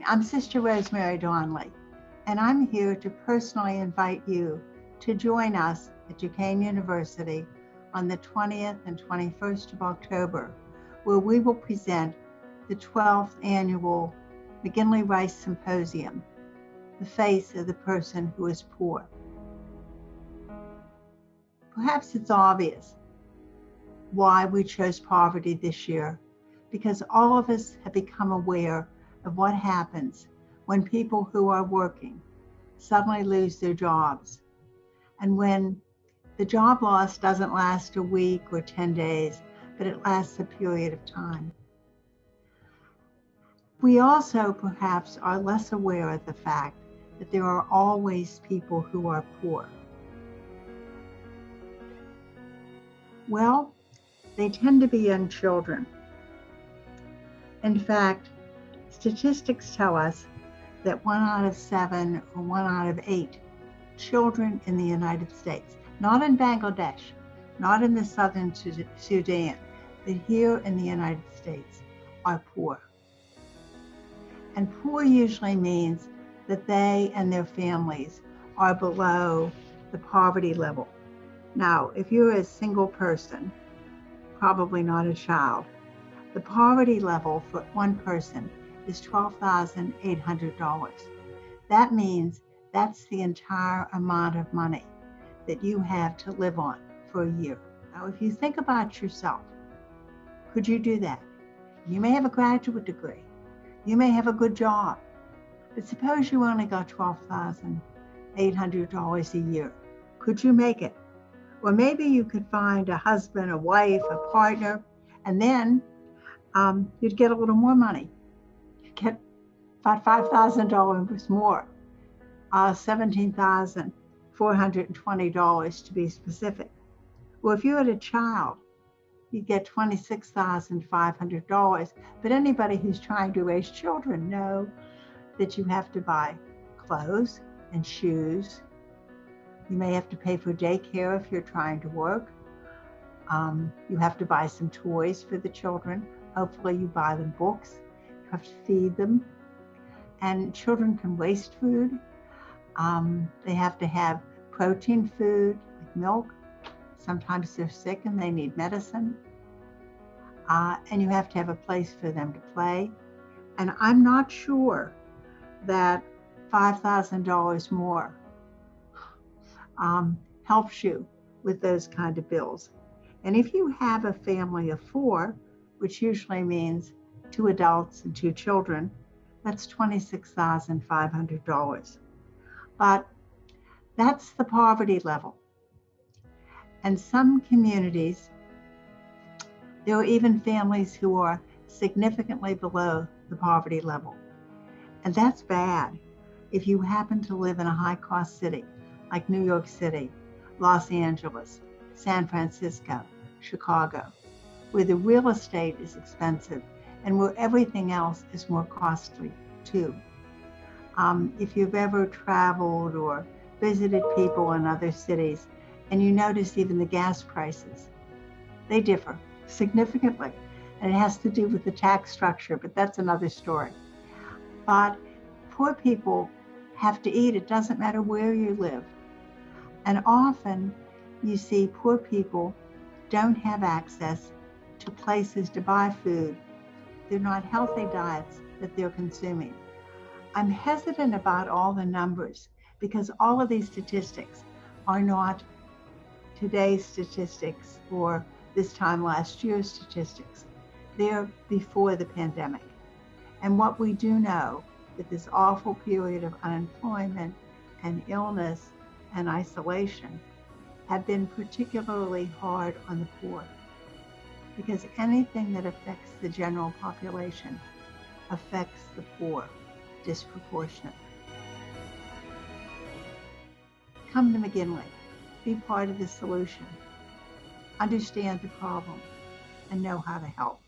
I'm Sister Rosemary Donnelly, and I'm here to personally invite you to join us at Duquesne University on the 20th and 21st of October, where we will present the 12th annual McGinley-Rice Symposium, The Face of the Person Who is Poor. Perhaps it's obvious why we chose poverty this year, because all of us have become aware of what happens when people who are working suddenly lose their jobs, and when the job loss doesn't last a week or 10 days, but it lasts a period of time. We also perhaps are less aware of the fact that there are always people who are poor. Well, they tend to be young children. In fact, statistics tell us that 1 out of 7 or 1 out of 8 children in the United States, not in Bangladesh, not in the southern Sudan, but here in the United States, are poor. And poor usually means that they and their families are below the poverty level. Now, if you're a single person, probably not a child, the poverty level for one person is $12,800. That means that's the entire amount of money that you have to live on for a year. Now, if you think about yourself, could you do that? You may have a graduate degree. You may have a good job. But suppose you only got $12,800 a year. Could you make it? Or maybe you could find a husband, a wife, a partner, and then you'd get a little more money. You'd get about $5,000 more, $17,420 to be specific. Well, if you had a child, you'd get $26,500. But anybody who's trying to raise children know that you have to buy clothes and shoes. You may have to pay for daycare if you're trying to work. You have to buy some toys for the children. Hopefully you buy them books. You have to feed them. And children can waste food. They have to have protein food, like milk. Sometimes they're sick and they need medicine. And you have to have a place for them to play. And I'm not sure that $5,000 more helps you with those kind of bills. And if you have a family of 4, which usually means 2 adults and 2 children, that's $26,500. But that's the poverty level. And some communities, there are even families who are significantly below the poverty level. And that's bad if you happen to live in a high-cost city like New York City, Los Angeles, San Francisco, Chicago, where the real estate is expensive and where everything else is more costly too. If you've ever traveled or visited people in other cities and you notice even the gas prices, they differ significantly. And it has to do with the tax structure, but that's another story. But poor people have to eat. It doesn't matter where you live. And often you see poor people don't have access to places to buy food. They're not healthy diets that they're consuming. I'm hesitant about all the numbers because all of these statistics are not today's statistics or this time last year's statistics. They're before the pandemic. And what we do know that this awful period of unemployment and illness and isolation have been particularly hard on the poor, because anything that affects the general population affects the poor disproportionately. Come to McGinley, be part of the solution, understand the problem, and know how to help.